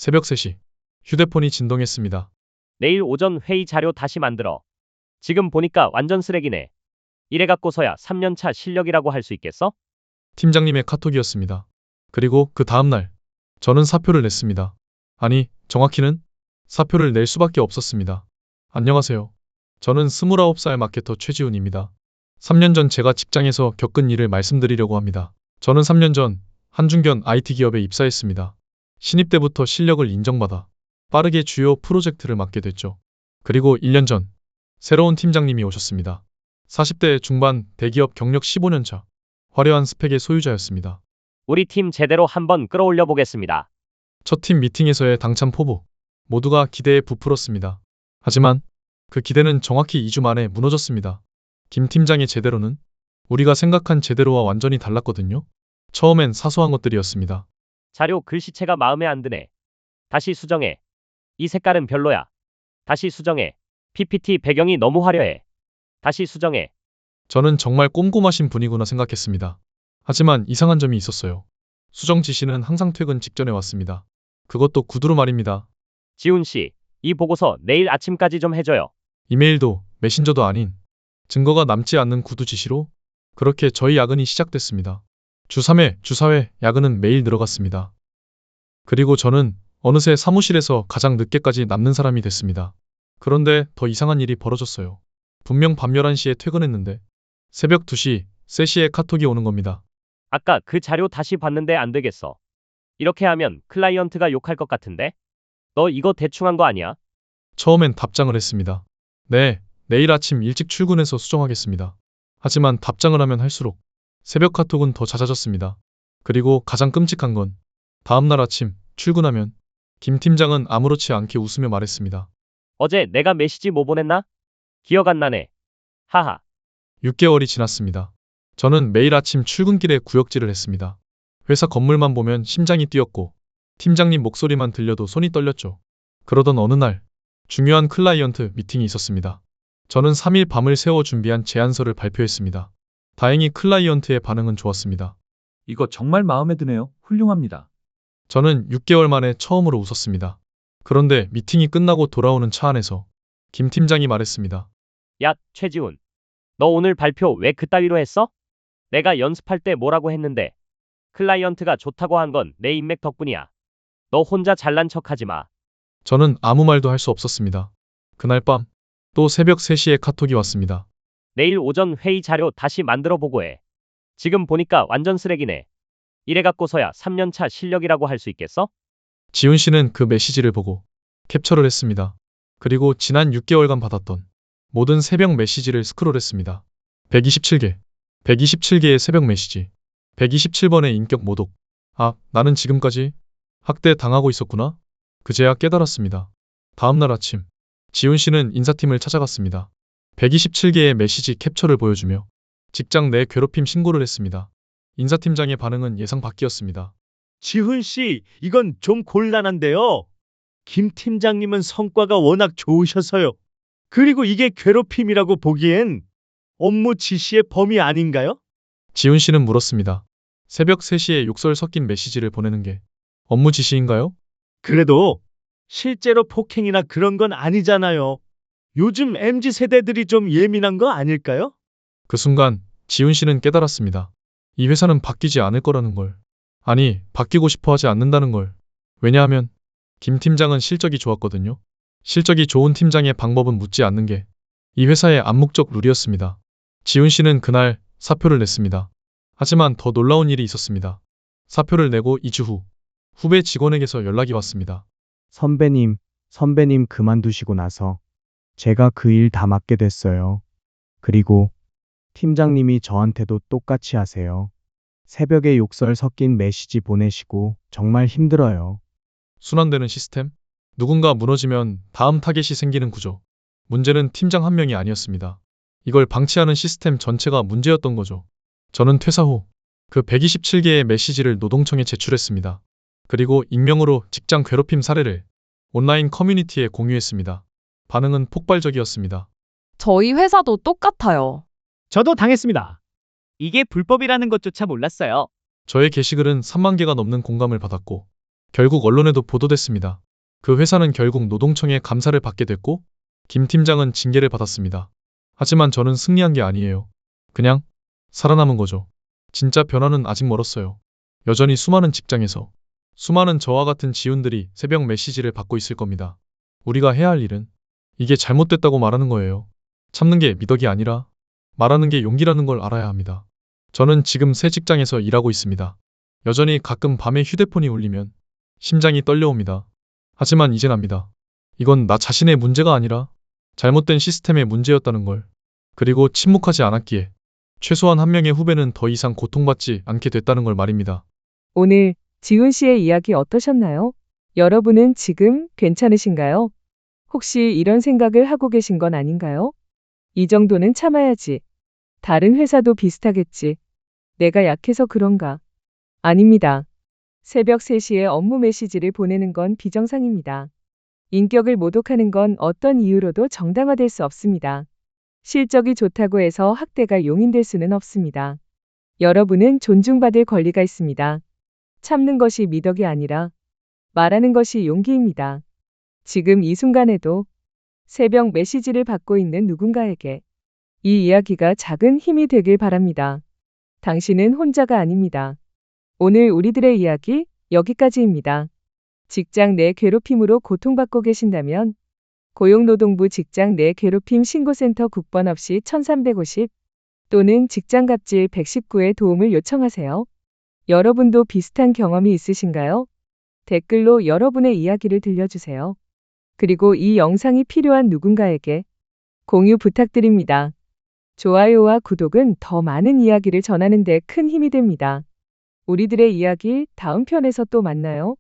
새벽 3시. 휴대폰이 진동했습니다. 내일 오전 회의 자료 다시 만들어. 지금 보니까 완전 쓰레기네. 이래 갖고서야 3년차 실력이라고 할 수 있겠어? 팀장님의 카톡이었습니다. 그리고 그 다음날 저는 사표를 냈습니다. 아니, 정확히는 사표를 낼 수밖에 없었습니다. 안녕하세요. 저는 29살 마케터 최지훈입니다. 3년 전 제가 직장에서 겪은 일을 말씀드리려고 합니다. 저는 3년 전 한중견 IT 기업에 입사했습니다. 신입 때부터 실력을 인정받아 빠르게 주요 프로젝트를 맡게 됐죠. 그리고 1년 전 새로운 팀장님이 오셨습니다. 40대 중반 대기업 경력 15년 차 화려한 스펙의 소유자였습니다. 우리 팀 제대로 한번 끌어올려 보겠습니다. 첫 팀 미팅에서의 당찬 포부 모두가 기대에 부풀었습니다. 하지만 그 기대는 정확히 2주 만에 무너졌습니다. 김 팀장의 제대로는 우리가 생각한 제대로와 완전히 달랐거든요. 처음엔 사소한 것들이었습니다. 자료 글씨체가 마음에 안 드네. 다시 수정해. 이 색깔은 별로야. 다시 수정해. PPT 배경이 너무 화려해. 다시 수정해. 저는 정말 꼼꼼하신 분이구나 생각했습니다. 하지만 이상한 점이 있었어요. 수정 지시는 항상 퇴근 직전에 왔습니다. 그것도 구두로 말입니다. 지훈 씨, 이 보고서 내일 아침까지 좀 해줘요. 이메일도 메신저도 아닌 증거가 남지 않는 구두 지시로 그렇게 저희 야근이 시작됐습니다. 주 3회, 주 4회 야근은 매일 늘어갔습니다. 그리고 저는 어느새 사무실에서 가장 늦게까지 남는 사람이 됐습니다. 그런데 더 이상한 일이 벌어졌어요. 분명 밤 11시에 퇴근했는데 새벽 2시, 3시에 카톡이 오는 겁니다. 아까 그 자료 다시 봤는데 안 되겠어. 이렇게 하면 클라이언트가 욕할 것 같은데? 너 이거 대충 한 거 아니야? 처음엔 답장을 했습니다. 네, 내일 아침 일찍 출근해서 수정하겠습니다. 하지만 답장을 하면 할수록 새벽 카톡은 더 잦아졌습니다. 그리고 가장 끔찍한 건 다음날 아침 출근하면 김 팀장은 아무렇지 않게 웃으며 말했습니다. 어제 내가 메시지 뭐 보냈나? 기억 안 나네. 하하. 6개월이 지났습니다. 저는 매일 아침 출근길에 구역질을 했습니다. 회사 건물만 보면 심장이 뛰었고 팀장님 목소리만 들려도 손이 떨렸죠. 그러던 어느 날 중요한 클라이언트 미팅이 있었습니다. 저는 3일 밤을 새워 준비한 제안서를 발표했습니다. 다행히 클라이언트의 반응은 좋았습니다. 이거 정말 마음에 드네요. 훌륭합니다. 저는 6개월 만에 처음으로 웃었습니다. 그런데 미팅이 끝나고 돌아오는 차 안에서 김 팀장이 말했습니다. 야, 최지훈. 너 오늘 발표 왜 그따위로 했어? 내가 연습할 때 뭐라고 했는데. 클라이언트가 좋다고 한 건 내 인맥 덕분이야. 너 혼자 잘난 척하지 마. 저는 아무 말도 할 수 없었습니다. 그날 밤 또 새벽 3시에 카톡이 왔습니다. 내일 오전 회의 자료 다시 만들어 보고해. 지금 보니까 완전 쓰레기네. 이래 갖고서야 3년차 실력이라고 할 수 있겠어? 지훈 씨는 그 메시지를 보고 캡처를 했습니다. 그리고 지난 6개월간 받았던 모든 새벽 메시지를 스크롤했습니다. 127개, 127개의 새벽 메시지, 127번의 인격 모독. 아, 나는 지금까지 학대 당하고 있었구나? 그제야 깨달았습니다. 다음날 아침, 지훈 씨는 인사팀을 찾아갔습니다. 127개의 메시지 캡처를 보여주며 직장 내 괴롭힘 신고를 했습니다. 인사팀장의 반응은 예상 밖이었습니다. 지훈 씨, 이건 좀 곤란한데요. 김 팀장님은 성과가 워낙 좋으셔서요. 그리고 이게 괴롭힘이라고 보기엔 업무 지시의 범위 아닌가요? 지훈 씨는 물었습니다. 새벽 3시에 욕설 섞인 메시지를 보내는 게 업무 지시인가요? 그래도 실제로 폭행이나 그런 건 아니잖아요. 요즘 MZ 세대들이 좀 예민한 거 아닐까요? 그 순간 지훈 씨는 깨달았습니다. 이 회사는 바뀌지 않을 거라는 걸. 아니, 바뀌고 싶어 하지 않는다는 걸. 왜냐하면 김 팀장은 실적이 좋았거든요. 실적이 좋은 팀장의 방법은 묻지 않는 게 이 회사의 암묵적 룰이었습니다. 지훈 씨는 그날 사표를 냈습니다. 하지만 더 놀라운 일이 있었습니다. 사표를 내고 2주 후 후배 직원에게서 연락이 왔습니다. 선배님 그만두시고 나서 제가 그 일 다 맡게 됐어요. 그리고 팀장님이 저한테도 똑같이 하세요. 새벽에 욕설 섞인 메시지 보내시고 정말 힘들어요. 순환되는 시스템? 누군가 무너지면 다음 타겟이 생기는 구조. 문제는 팀장 한 명이 아니었습니다. 이걸 방치하는 시스템 전체가 문제였던 거죠. 저는 퇴사 후 그 127개의 메시지를 노동청에 제출했습니다. 그리고 익명으로 직장 괴롭힘 사례를 온라인 커뮤니티에 공유했습니다. 반응은 폭발적이었습니다. 저희 회사도 똑같아요. 저도 당했습니다. 이게 불법이라는 것조차 몰랐어요. 저의 게시글은 3만 개가 넘는 공감을 받았고 결국 언론에도 보도됐습니다. 그 회사는 결국 노동청의 감사를 받게 됐고 김 팀장은 징계를 받았습니다. 하지만 저는 승리한 게 아니에요. 그냥 살아남은 거죠. 진짜 변화는 아직 멀었어요. 여전히 수많은 직장에서 수많은 저와 같은 지훈들이 새벽 메시지를 받고 있을 겁니다. 우리가 해야 할 일은 이게 잘못됐다고 말하는 거예요. 참는 게 미덕이 아니라 말하는 게 용기라는 걸 알아야 합니다. 저는 지금 새 직장에서 일하고 있습니다. 여전히 가끔 밤에 휴대폰이 울리면 심장이 떨려옵니다. 하지만 이젠 압니다. 이건 나 자신의 문제가 아니라 잘못된 시스템의 문제였다는 걸. 그리고 침묵하지 않았기에 최소한 한 명의 후배는 더 이상 고통받지 않게 됐다는 걸 말입니다. 오늘 지훈 씨의 이야기 어떠셨나요? 여러분은 지금 괜찮으신가요? 혹시 이런 생각을 하고 계신 건 아닌가요? 이 정도는 참아야지. 다른 회사도 비슷하겠지. 내가 약해서 그런가? 아닙니다. 새벽 3시에 업무 메시지를 보내는 건 비정상입니다. 인격을 모독하는 건 어떤 이유로도 정당화될 수 없습니다. 실적이 좋다고 해서 학대가 용인될 수는 없습니다. 여러분은 존중받을 권리가 있습니다. 참는 것이 미덕이 아니라 말하는 것이 용기입니다. 지금 이 순간에도 새벽 메시지를 받고 있는 누군가에게 이 이야기가 작은 힘이 되길 바랍니다. 당신은 혼자가 아닙니다. 오늘 우리들의 이야기 여기까지입니다. 직장 내 괴롭힘으로 고통받고 계신다면 고용노동부 직장 내 괴롭힘 신고센터 국번 없이 1350 또는 직장갑질 119에 도움을 요청하세요. 여러분도 비슷한 경험이 있으신가요? 댓글로 여러분의 이야기를 들려주세요. 그리고 이 영상이 필요한 누군가에게 공유 부탁드립니다. 좋아요와 구독은 더 많은 이야기를 전하는 데 큰 힘이 됩니다. 우리들의 이야기 다음 편에서 또 만나요.